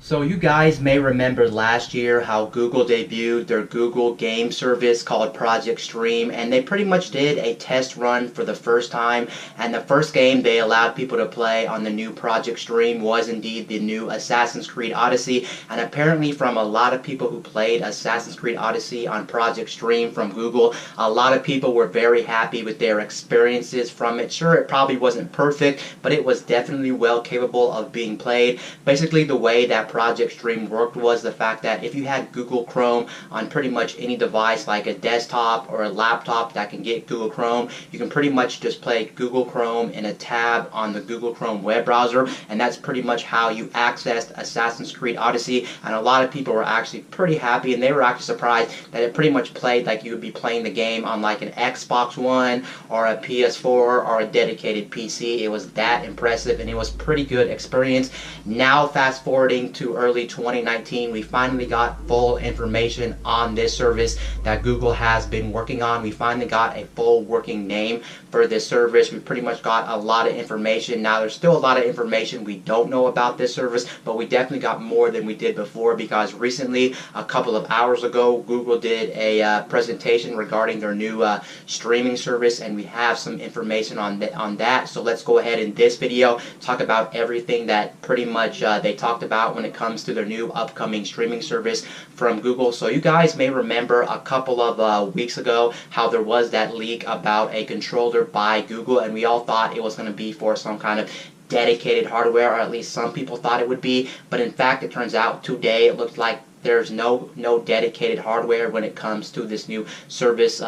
So you guys may remember last year how Google debuted their Google game service called Project Stream, and they pretty much did a test run for the first time. And the first game they allowed people to play on the new Project Stream was indeed the new Assassin's Creed Odyssey. And apparently from a lot of people who played Assassin's Creed Odyssey on Project Stream from Google, a lot of people were very happy with their experiences from it. Sure, it probably wasn't perfect, but it was definitely well capable of being played. Basically, the way that Project Stream worked was the fact that if you had Google Chrome on pretty much any device like a desktop or a laptop that can get Google Chrome, you can pretty much just play Google Chrome in a tab on the Google Chrome web browser, and that's pretty much how you accessed Assassin's Creed Odyssey. And a lot of people were actually pretty happy, and they were actually surprised that it pretty much played like you would be playing the game on like an Xbox One or a PS4 or a dedicated PC. It was that impressive, and it was pretty good experience. Now fast forwarding to early 2019, we finally got full information on this service that Google has been working on. We finally got a full working name for this service. We pretty much got a lot of information. Now there's still a lot of information we don't know about this service, but we definitely got more than we did before, because recently, a couple of hours ago, Google did a presentation regarding their new streaming service, and we have some information on that. So let's go ahead in this video talk about everything that pretty much they talked about when it comes to their new upcoming streaming service from Google. So you guys may remember a couple of weeks ago how there was that leak about a controller by Google, and we all thought it was going to be for some kind of dedicated hardware, or at least some people thought it would be. But in fact, it turns out today it looks like there's no dedicated hardware when it comes to this new service.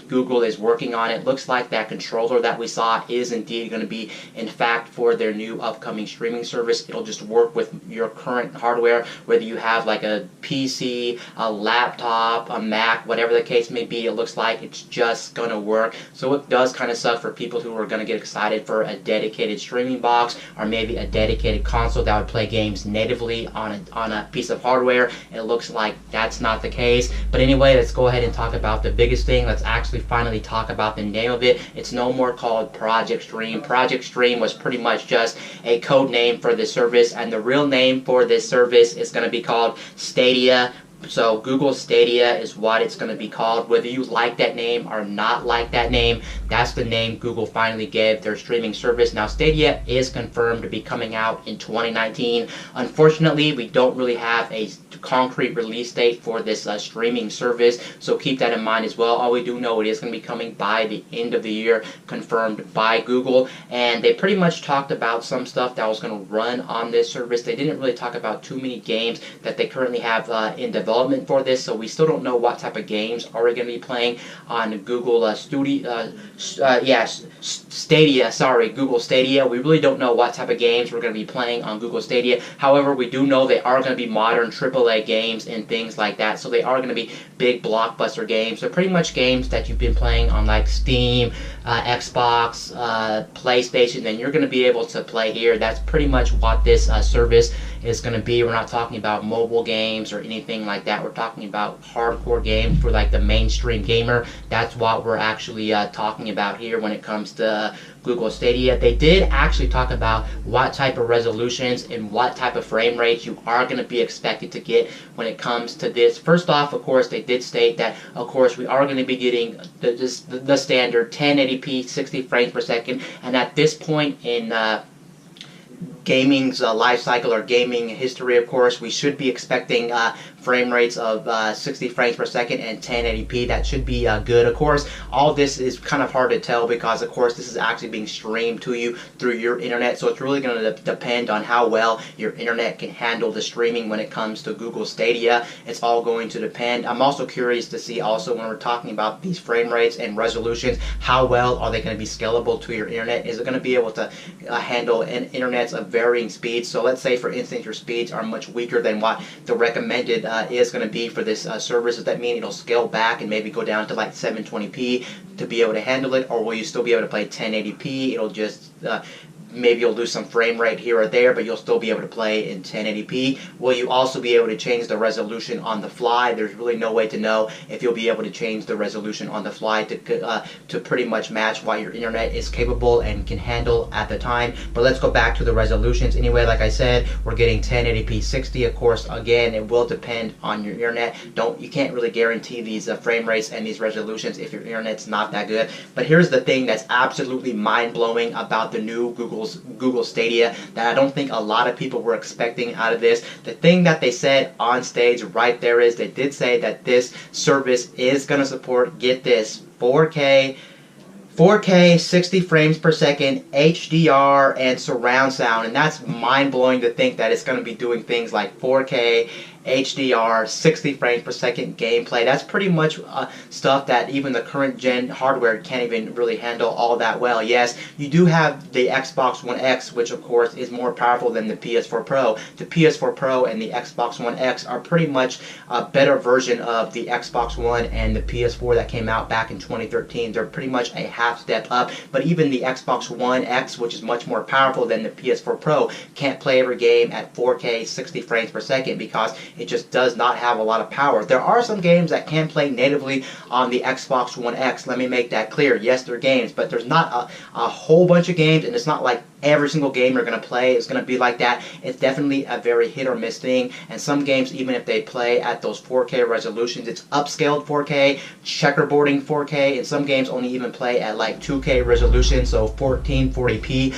Google is working on it. Looks like that controller that we saw is indeed going to be, in fact, for their new upcoming streaming service. It'll just work with your current hardware, whether you have like a PC, a laptop, a Mac, whatever the case may be. It looks like it's just going to work. So it does kind of suck for people who are going to get excited for a dedicated streaming box, or maybe a dedicated console that would play games natively on a piece of hardware. It looks like that's not the case. But anyway, let's go ahead and talk about the biggest thing. Let's actually finally talk about the name of it. It's no more called Project Stream. Project Stream was pretty much just a code name for this service, and the real name for this service is going to be called Stadia. So Google Stadia is what it's going to be called. Whether you like that name or not like that name, that's the name Google finally gave their streaming service. Now Stadia is confirmed to be coming out in 2019. Unfortunately, we don't really have a concrete release date for this streaming service, so keep that in mind as well. All we do know, it is going to be coming by the end of the year, confirmed by Google. And they pretty much talked about some stuff that was going to run on this service. They didn't really talk about too many games that they currently have in development for this, so we still don't know what type of games are we going to be playing on Google Stadia. Sorry, Google Stadia. We really don't know what type of games we're going to be playing on Google Stadia. However, we do know they are going to be modern AAA games and things like that, so they are going to be big blockbuster games. They're pretty much games that you've been playing on like Steam, Xbox, PlayStation, and you're going to be able to play here. That's pretty much what this service is going to be. We're not talking about mobile games or anything like that. We're talking about hardcore games for like the mainstream gamer. That's what we're actually talking about here when it comes to Google Stadia. They did actually talk about what type of resolutions and what type of frame rates you are going to be expected to get when it comes to this. First off, of course, they did state that, of course, we are going to be getting the standard 1080p 60 frames per second, and at this point in gaming's life cycle or gaming history, of course, we should be expecting frame rates of 60 frames per second and 1080p. That should be good. Of course, all this is kind of hard to tell because, of course, this is actually being streamed to you through your internet, so it's really going to depend on how well your internet can handle the streaming when it comes to Google Stadia. It's all going to depend. I'm also curious to see also when we're talking about these frame rates and resolutions, how well are they going to be scalable to your internet? Is it going to be able to handle internets of varying speeds? So let's say, for instance, your speeds are much weaker than what the recommended is going to be for this service. Does that mean it'll scale back and maybe go down to like 720p to be able to handle it, or will you still be able to play 1080p? It'll just maybe you'll lose some frame rate here or there, but you'll still be able to play in 1080p. Will you also be able to change the resolution on the fly? There's really no way to know if you'll be able to change the resolution on the fly to pretty much match what your internet is capable and can handle at the time. But let's go back to the resolutions. Anyway, like I said, we're getting 1080p 60. Of course, again, it will depend on your internet. You can't really guarantee these frame rates and these resolutions if your internet's not that good. But here's the thing that's absolutely mind-blowing about the new Google Stadia that I don't think a lot of people were expecting out of this. The thing that they said on stage right there is they did say that this service is going to support, get this, 4K 60 frames per second, HDR, and surround sound. And that's mind-blowing to think that it's going to be doing things like 4K, HDR, 60 frames per second gameplay. That's pretty much stuff that even the current gen hardware can't even really handle all that well. Yes, you do have the Xbox One X, which of course is more powerful than the PS4 Pro. The PS4 Pro and the Xbox One X are pretty much a better version of the Xbox One and the PS4 that came out back in 2013. They're pretty much a half step up, but even the Xbox One X, which is much more powerful than the PS4 Pro, can't play every game at 4K 60 frames per second because it just does not have a lot of power. There are some games that can play natively on the Xbox One X. Let me make that clear. Yes, they're games, but there's not a whole bunch of games, and it's not like every single game you're going to play is going to be like that. It's definitely a very hit or miss thing, and some games, even if they play at those 4K resolutions, it's upscaled 4K, checkerboarding 4K, and some games only even play at like 2K resolution, so 1440p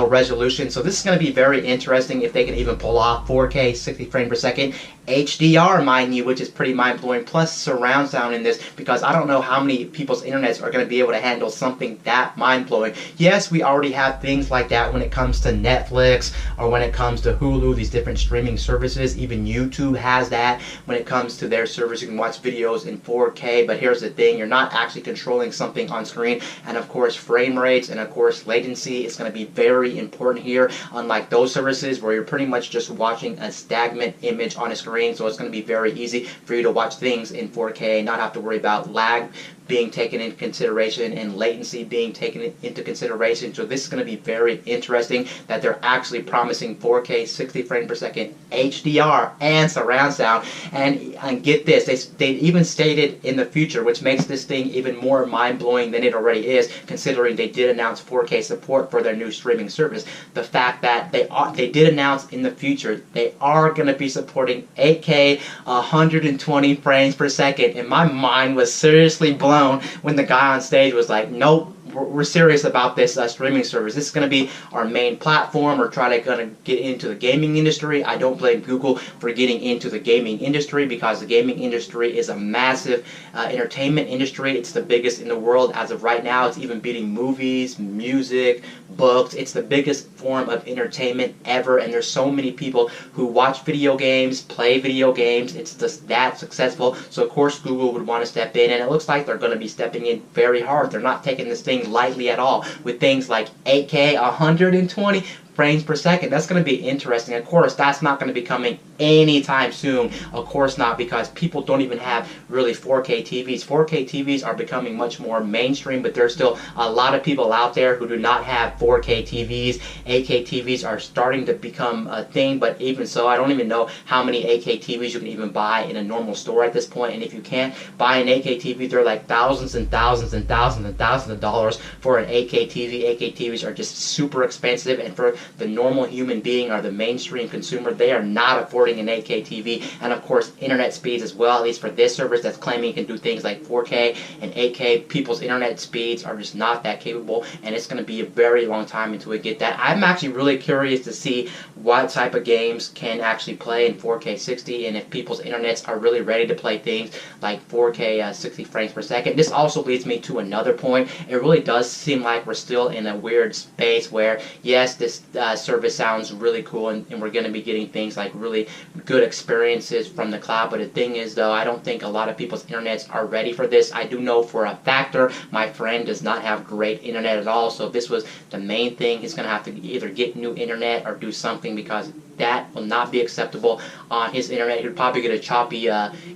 resolution. So this is going to be very interesting if they can even pull off 4K 60 frames per second. HDR, mind you, which is pretty mind-blowing, plus surround sound in this, because I don't know how many people's internets are going to be able to handle something that mind-blowing. Yes, we already have things like that when it comes to Netflix or when it comes to Hulu, these different streaming services. Even YouTube has that when it comes to their service. You can watch videos in 4K, but here's the thing, you're not actually controlling something on screen, and of course frame rates and of course latency is going to be very important here, unlike those services where you're pretty much just watching a stagnant image on a screen. So it's going to be very easy for you to watch things in 4K, not have to worry about lag being taken into consideration and latency being taken into consideration. So this is going to be very interesting that they're actually promising 4K 60 frames per second HDR and surround sound. And get this, they even stated in the future, which makes this thing even more mind-blowing than it already is, considering they did announce 4K support for their new streaming service. The fact that they did announce in the future they are going to be supporting 8K 120 frames per second, and my mind was seriously blown when the guy on stage was like, nope, we're serious about this streaming service. This is going to be our main platform. We're trying to get into the gaming industry. I don't blame Google for getting into the gaming industry because the gaming industry is a massive entertainment industry. It's the biggest in the world as of right now. It's even beating movies, music, books. It's the biggest form of entertainment ever, and there's so many people who watch video games, play video games. It's just that successful. So of course Google would want to step in, and it looks like they're going to be stepping in very hard. They're not taking this thing lightly at all with things like 8K 120 frames per second. That's going to be interesting. Of course, that's not going to be coming anytime soon. Of course not, because people don't even have really 4K TVs. 4K TVs are becoming much more mainstream, but there's still a lot of people out there who do not have 4K TVs. 8K TVs are starting to become a thing, but even so, I don't even know how many 8K TVs you can even buy in a normal store at this point. And if you can't buy an 8K TV, they're like thousands and thousands and thousands and thousands of dollars for an 8K TV. 8K TVs are just super expensive, and for the normal human being or the mainstream consumer, they are not affording an 8K TV. And of course internet speeds as well, at least for this service that's claiming it can do things like 4K and 8K. People's internet speeds are just not that capable, and it's going to be a very long time until we get that. I'm actually really curious to see what type of games can actually play in 4K 60, and if people's internets are really ready to play things like 4K 60 frames per second. This also leads me to another point. It really does seem like we're still in a weird space where, yes, this service sounds really cool, and we're going to be getting things like really good experiences from the cloud, but the thing is though, I don't think a lot of people's internets are ready for this. I do know for a factor my friend does not have great internet at all, so if this was the main thing, he's going to have to either get new internet or do something, because that will not be acceptable on his internet. He would probably get a choppy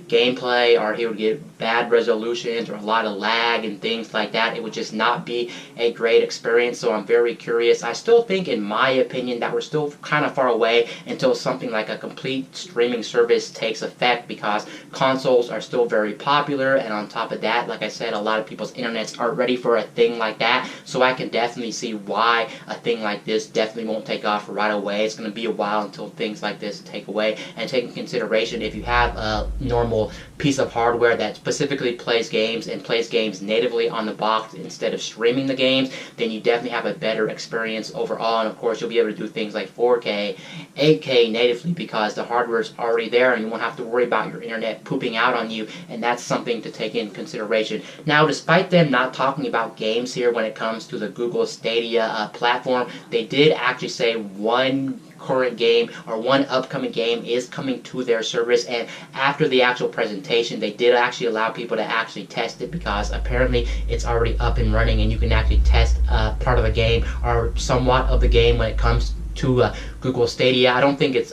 gameplay, or he would get bad resolutions or a lot of lag and things like that. It would just not be a great experience, so I'm very curious. I still think, in my my opinion, that we're still kind of far away until something like a complete streaming service takes effect, because consoles are still very popular, and on top of that, like I said, a lot of people's internets aren't ready for a thing like that. So I can definitely see why a thing like this definitely won't take off right away. It's going to be a while until things like this take away. And take into consideration, if you have a normal piece of hardware that specifically plays games and plays games natively on the box instead of streaming the games, then you definitely have a better experience overall. And of course, you'll be able to do things like 4K, 8K natively, because the hardware is already there and you won't have to worry about your internet pooping out on you. And that's something to take in consideration. Now, despite them not talking about games here when it comes to the Google Stadia platform, they did actually say one current game or one upcoming game is coming to their service. And after the actual presentation, they did actually allow people to actually test it, because apparently it's already up and running and you can actually test part of the game or somewhat of the game when it comes to Google Stadia. I don't think it's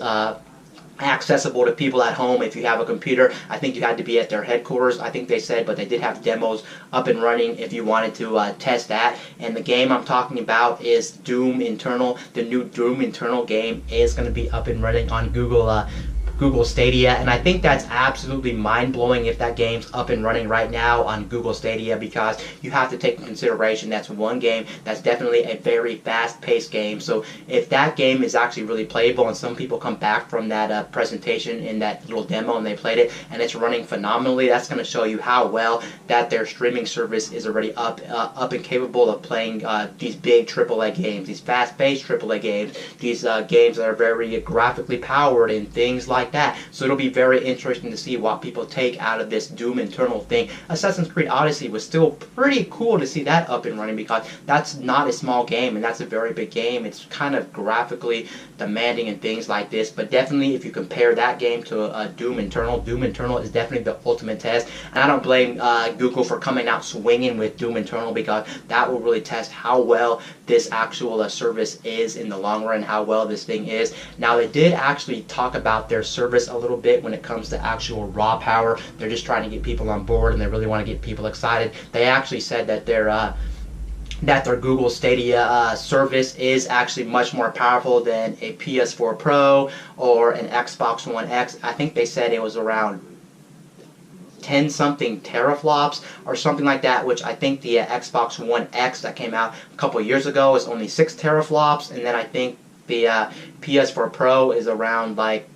accessible to people at home if you have a computer. I think you had to be at their headquarters, I think they said, but they did have demos up and running if you wanted to test that. And the game I'm talking about is Doom Eternal. The new Doom Eternal game is going to be up and running on Google Stadia, and I think that's absolutely mind-blowing if that game's up and running right now on Google Stadia, because you have to take in consideration that's one game that's definitely a very fast-paced game. So if that game is actually really playable, and some people come back from that presentation in that little demo and they played it and it's running phenomenally, that's going to show you how well that their streaming service is already up and capable of playing these big AAA games, these fast-paced AAA games, these games that are very graphically powered and things like that. So it'll be very interesting to see what people take out of this Doom Eternal thing. Assassin's Creed Odyssey was still pretty cool to see that up and running, because that's not a small game and that's a very big game. It's kind of graphically demanding and things like this, but definitely if you compare that game to Doom Eternal is definitely the ultimate test. And I don't blame Google for coming out swinging with Doom Eternal, because that will really test how well this actual service is in the long run, how well this thing is. Now, they did actually talk about their service a little bit when it comes to actual raw power. They're just trying to get people on board and they really want to get people excited. They actually said that their Google Stadia service is actually much more powerful than a PS4 Pro or an Xbox One X. I think they said it was around 10 something teraflops or something like that, which I think the Xbox One X that came out a couple years ago is only 6 teraflops, and then I think the PS4 Pro is around like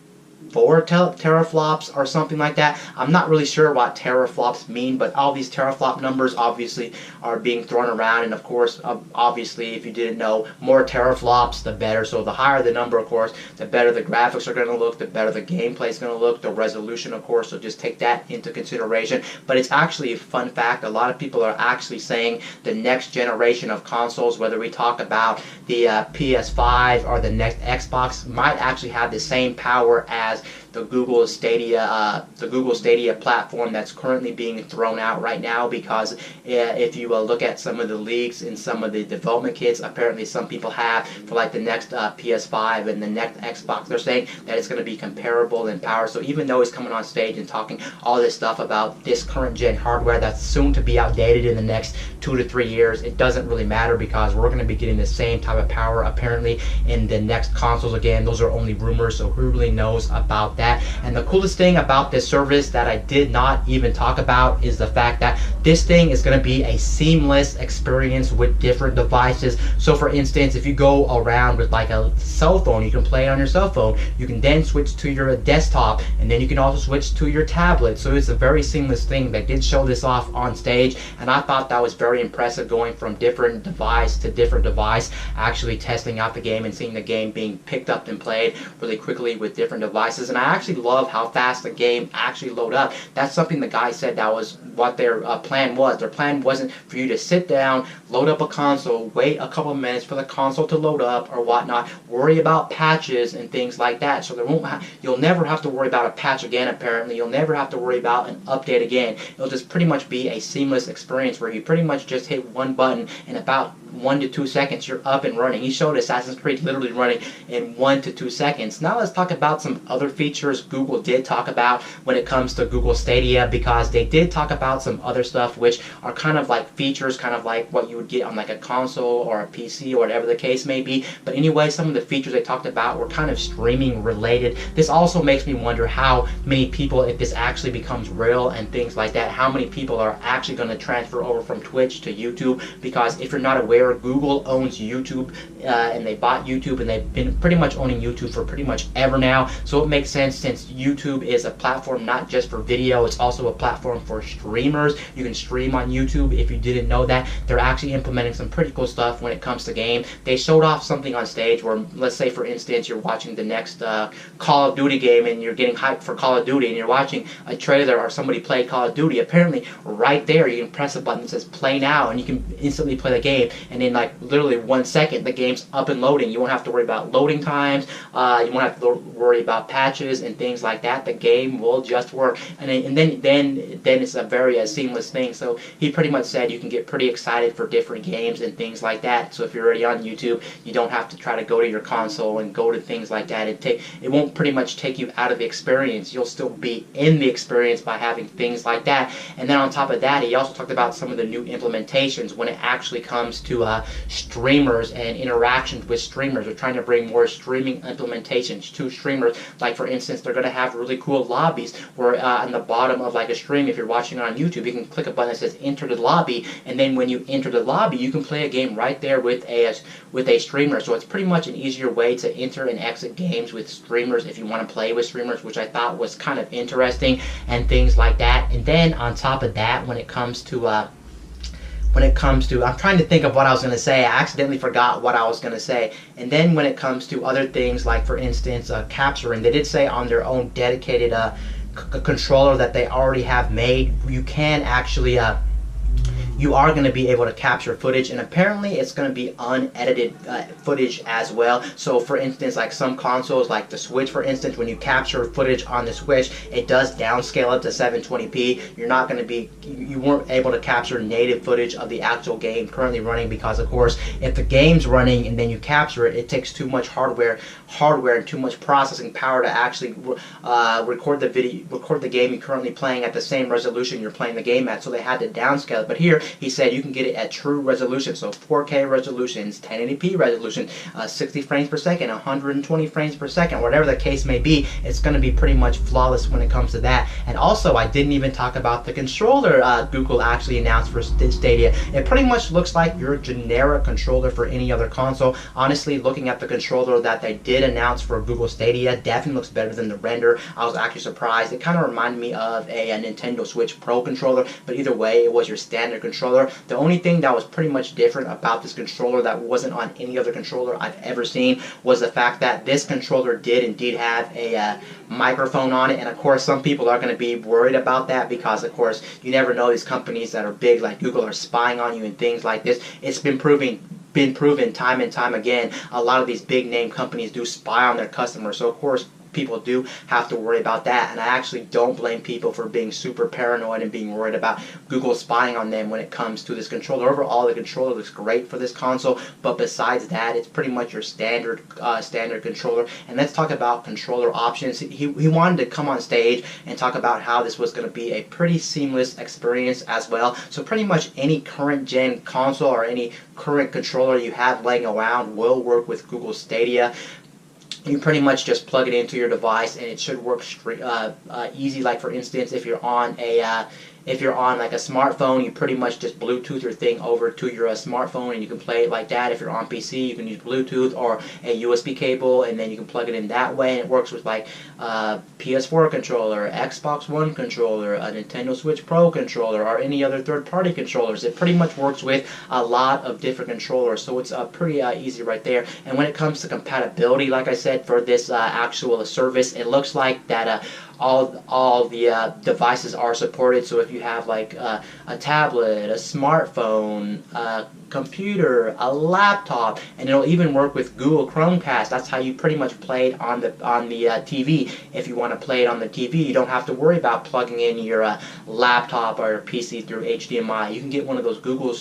4 teraflops or something like that. I'm not really sure what teraflops mean, but all these teraflop numbers obviously are being thrown around, and of course, obviously, if you didn't know, more teraflops the better. So the higher the number, of course, the better the graphics are going to look, the better the gameplay is going to look, the resolution, of course, so just take that into consideration. But it's actually a fun fact. A lot of people are actually saying the next generation of consoles, whether we talk about the PS5 or the next Xbox, might actually have the same power as the Google Stadia platform that's currently being thrown out right now, because if you look at some of the leaks and some of the development kits, apparently some people have for like the next PS5 and the next Xbox, they're saying that it's going to be comparable in power. So even though he's coming on stage and talking all this stuff about this current gen hardware that's soon to be outdated in the next 2 to 3 years, it doesn't really matter, because we're going to be getting the same type of power apparently in the next consoles. Again, those are only rumors, so who really knows about that? And the coolest thing about this service that I did not even talk about is the fact that this thing is going to be a seamless experience with different devices. So for instance, if you go around with like a cell phone, you can play it on your cell phone. You can then switch to your desktop, and then you can also switch to your tablet. So it's a very seamless thing. They did show this off on stage, and I thought that was very impressive, going from different device to different device, actually testing out the game and seeing the game being picked up and played really quickly with different devices. And I actually love how fast the game actually load up. That's something the guy said that was what their plan was. Their plan wasn't for you to sit down, load up a console, wait a couple of minutes for the console to load up or whatnot, worry about patches and things like that. So you'll never have to worry about a patch again, apparently. You'll never have to worry about an update again. It'll just pretty much be a seamless experience where you pretty much just hit one button and about 1 to 2 seconds you're up and running. He showed Assassin's Creed literally running in 1 to 2 seconds. Now let's talk about some other features Google did talk about when it comes to Google Stadia, because they did talk about about some other stuff which are kind of like features, kind of like what you would get on like a console or a PC or whatever the case may be. But anyway, some of the features they talked about were kind of streaming related. This also makes me wonder how many people, if this actually becomes real and things like that, how many people are actually going to transfer over from Twitch to YouTube. Because if you're not aware, Google owns YouTube, and they bought YouTube, and they've been pretty much owning YouTube for pretty much ever now. So it makes sense, since YouTube is a platform not just for video, it's also a platform for streamers. You can stream on YouTube. If you didn't know that, they're actually implementing some pretty cool stuff when it comes to game. They showed off something on stage where, let's say for instance, you're watching the next Call of Duty game and you're getting hyped for Call of Duty, and you're watching a trailer or somebody play Call of Duty. Apparently right there you can press a button that says play now, and you can instantly play the game, and in like literally 1 second the game's up and loading. You won't have to worry about loading times, you won't have to worry about patches and things like that. The game will just work, and then it's a very seamless thing. So he pretty much said you can get pretty excited for different games and things like that. So if you're already on YouTube, you don't have to try to go to your console and go to things like that. It won't pretty much take you out of the experience. You'll still be in the experience by having things like that. And then on top of that, he also talked about some of the new implementations when it actually comes to streamers and interactions with streamers. They're trying to bring more streaming implementations to streamers. Like for instance, they're going to have really cool lobbies where on the bottom of like a stream, if you're watching on YouTube, you can click a button that says enter the lobby, and then when you enter the lobby, you can play a game right there with a streamer. So it's pretty much an easier way to enter and exit games with streamers if you want to play with streamers, which I thought was kind of interesting and things like that. And then on top of that, when it comes to I'm trying to think of what I was going to say. I accidentally forgot what I was going to say. And then when it comes to other things, like for instance, capturing, they did say on their own dedicated controller that they already have made, you can actually you are going to be able to capture footage, and apparently it's going to be unedited footage as well. So for instance, like some consoles, like the Switch for instance, when you capture footage on the Switch, it does downscale it to 720p. You're not going to be, you weren't able to capture native footage of the actual game currently running, because of course if the game's running and then you capture it, it takes too much hardware and too much processing power to actually record the game you're currently playing at the same resolution you're playing the game at. So they had to downscale it. But here he said you can get it at true resolution, so 4K resolutions, 1080p resolution, 60 frames per second, 120 frames per second, whatever the case may be. It's going to be pretty much flawless when it comes to that. And also, I didn't even talk about the controller Google actually announced for Stadia. It pretty much looks like your generic controller for any other console. Honestly, looking at the controller that they did announce for Google Stadia, definitely looks better than the render. I was actually surprised. It kind of reminded me of a Nintendo Switch Pro controller, but either way, it was your standard controller. The only thing that was pretty much different about this controller that wasn't on any other controller I've ever seen was the fact that this controller did indeed have a microphone on it. And of course some people are going to be worried about that, because of course you never know, these companies that are big like Google are spying on you and things like this. It's been proven time and time again. A lot of these big name companies do spy on their customers, so of course people do have to worry about that. And I actually don't blame people for being super paranoid and being worried about Google spying on them when it comes to this controller. Overall, the controller looks great for this console, but besides that, it's pretty much your standard controller. And let's talk about controller options. He wanted to come on stage and talk about how this was going to be a pretty seamless experience as well. So pretty much any current gen console or any current controller you have laying around will work with Google Stadia. You pretty much just plug it into your device and it should work easy. Like for instance, if you're on like a smartphone, you pretty much just Bluetooth your thing over to your smartphone and you can play it like that. If you're on PC, you can use Bluetooth or a USB cable, and then you can plug it in that way, and it works with like PS4 controller, Xbox One controller, a Nintendo Switch Pro controller, or any other third-party controllers. It pretty much works with a lot of different controllers, so it's pretty easy right there. And when it comes to compatibility, like I said, for this actual service, it looks like that all the devices are supported. So if you have like a tablet, a smartphone, computer, a laptop, and it'll even work with Google Chromecast. That's how you pretty much play it on the TV. If you want to play it on the TV, you don't have to worry about plugging in your laptop or your PC through HDMI. You can get one of those Google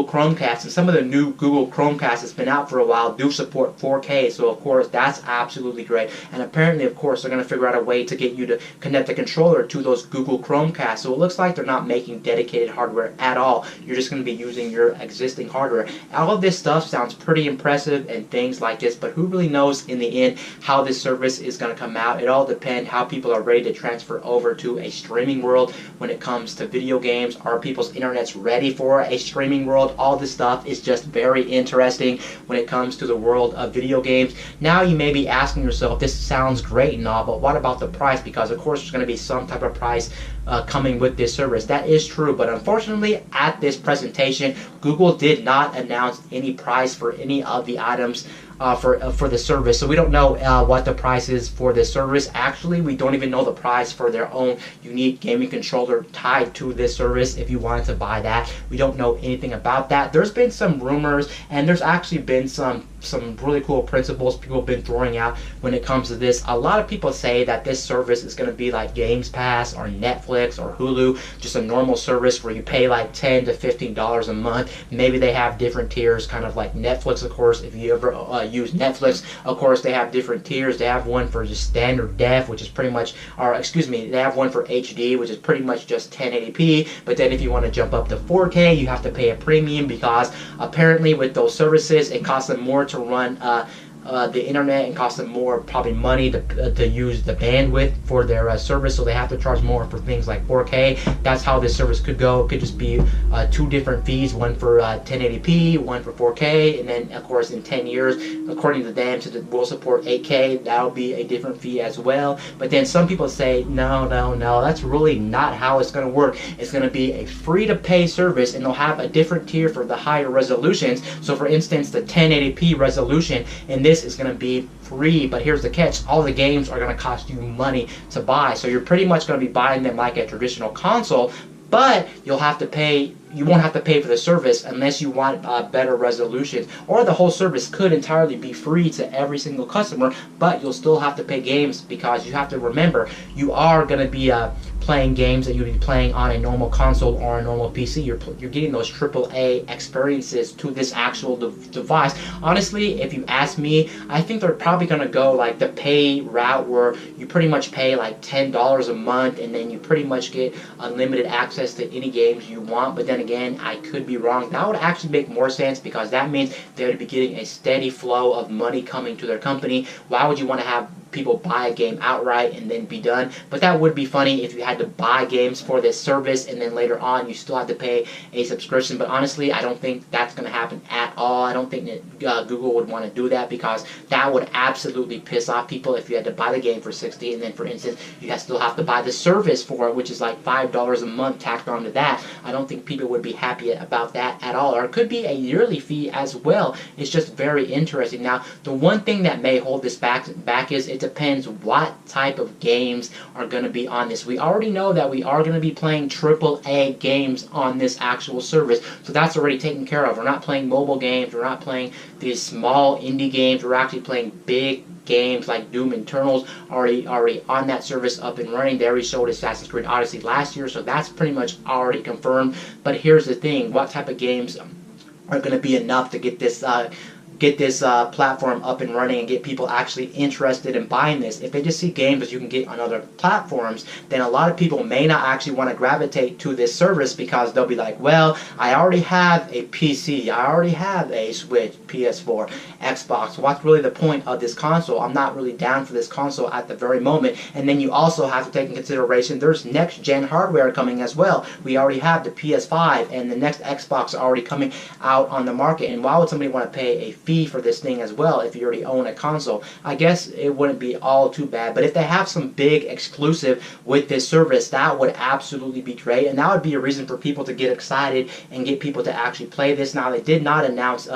Chromecasts, and some of the new Google Chromecasts that's been out for a while do support 4K. So of course that's absolutely great. And apparently, of course, they're going to figure out a way to get you to connect the controller to those Google Chromecasts. So it looks like they're not making dedicated hardware at all. You're just going to be using your existing hardware. All of this stuff sounds pretty impressive and things like this, but who really knows in the end how this service is going to come out? It all depends how people are ready to transfer over to a streaming world when it comes to video games. Are people's internets ready for a streaming world? All this stuff is just very interesting when it comes to the world of video games. Now you may be asking yourself, this sounds great and all, but what about the price? Because of course there's going to be some type of price coming with this service. That is true, but unfortunately at this presentation, Google did not announce any price for any of the items for the service. So we don't know what the price is for this service. Actually, we don't even know the price for their own unique gaming controller tied to this service. If you wanted to buy that, we don't know anything about that. There's been some rumors, and there's actually been some really cool principles people have been throwing out when it comes to this. A lot of people say that this service is going to be like Games Pass or Netflix or Hulu, just a normal service where you pay like $10 to $15 a month. Maybe they have different tiers, kind of like Netflix, of course. If you ever use Netflix, of course, they have different tiers. They have one for just standard def, which is pretty much, or excuse me, they have one for HD, which is pretty much just 1080p. But then if you want to jump up to 4K, you have to pay a premium, because apparently with those services, it costs them more to run the internet, and costs them more probably money to use the bandwidth for their service, so they have to charge more for things like 4K. That's how this service could go. It could just be two different fees, one for 1080p, one for 4K, and then of course in 10 years, according to them, since it will support 8K, that'll be a different fee as well. But then some people say, no, that's really not how it's going to work. It's going to be a free-to-pay service, and they'll have a different tier for the higher resolutions. So for instance, the 1080p resolution in this is going to be free, but here's the catch: all the games are going to cost you money to buy. So you're pretty much going to be buying them like a traditional console, but you'll have to pay. You won't have to pay for the service unless you want better resolutions, or the whole service could entirely be free to every single customer, but you'll still have to pay games, because you have to remember you are going to be playing games that you'd be playing on a normal console or a normal PC. You're getting those AAA experiences to this actual device. Honestly, if you ask me, I think they're probably going to go like the pay route, where you pretty much pay like $10 a month, and then you pretty much get unlimited access to any games you want. But then again, I could be wrong. That would actually make more sense, because that means they would be getting a steady flow of money coming to their company. Why would you want to have people buy a game outright and then be done? But that would be funny if you had to buy games for this service and then later on you still have to pay a subscription. But honestly, I don't think that's going to happen at all. I don't think that Google would want to do that, because that would absolutely piss off people if you had to buy the game for $60 and then, for instance, you still have to buy the service for it, which is like $5 a month tacked onto that. I don't think people would be happy about that at all. Or it could be a yearly fee as well. It's just very interesting. Now, the one thing that may hold this back is it depends what type of games are going to be on this. We already know that we are going to be playing AAA games on this actual service, so that's already taken care of. We're not playing mobile games. We're not playing these small indie games. We're actually playing big games like Doom Eternal's already on that service, up and running. They already showed Assassin's Creed Odyssey last year, so that's pretty much already confirmed. But here's the thing: what type of games are going to be enough to get this platform up and running and get people actually interested in buying this? If they just see games that you can get on other platforms, then a lot of people may not actually want to gravitate to this service, because they'll be like, well, I already have a PC, I already have a Switch, PS4, Xbox. What's really the point of this console? I'm not really down for this console at the very moment. And then you also have to take in consideration there's next gen hardware coming as well. We already have the PS5, and the next Xbox are already coming out on the market. And why would somebody want to pay a fee for this thing as well if you already own a console? I guess it wouldn't be all too bad. But if they have some big exclusive with this service, that would absolutely be great, and that would be a reason for people to get excited and get people to actually play this. Now, they did not announce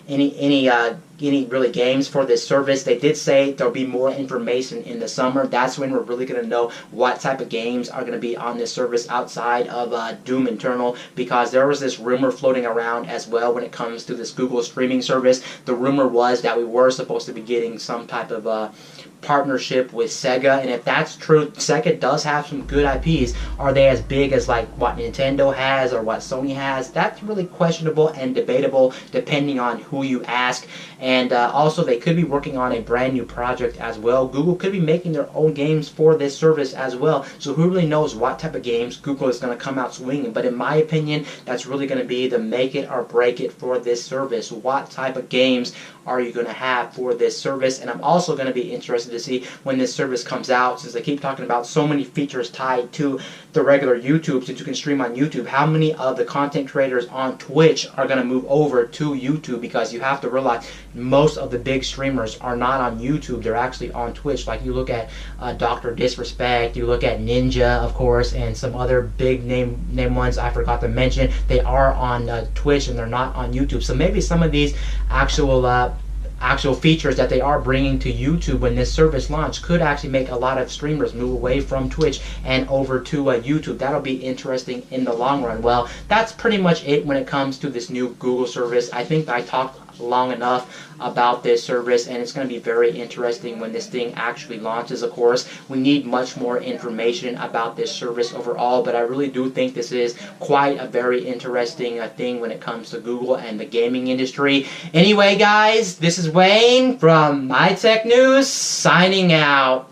any really games for this service. They did say there'll be more information in the summer. That's when we're really going to know what type of games are going to be on this service outside of Doom Eternal, because there was this rumor floating around as well when it comes to this Google streaming service. The rumor was that we were supposed to be getting some type of partnership with Sega, and if that's true, Sega does have some good IPs. Are they as big as like what Nintendo has or what Sony has? That's really questionable and debatable depending on who you ask. And also, they could be working on a brand new project as well. Google could be making their own games for this service as well. So who really knows what type of games Google is going to come out swinging. But in my opinion, that's really going to be the make it or break it for this service. What type of games are you going to have for this service? And I'm also going to be interested to see when this service comes out, since they keep talking about so many features tied to the regular YouTube, since you can stream on YouTube, how many of the content creators on Twitch are going to move over to YouTube? Because you have to realize most of the big streamers are not on YouTube, they're actually on Twitch. Like you look at Dr. Disrespect, you look at Ninja, of course, and some other big name ones I forgot to mention. They are on Twitch and they're not on YouTube. So maybe some of these actual features that they are bringing to YouTube when this service launch could actually make a lot of streamers move away from Twitch and over to YouTube. That'll be interesting in the long run. Well, that's pretty much it when it comes to this new Google service. I think I talked long enough about this service, and it's going to be very interesting when this thing actually launches. Of course, we need much more information about this service overall, but I really do think this is quite a very interesting thing when it comes to Google and the gaming industry. Anyway, guys, this is Wayne from My Tech News, signing out.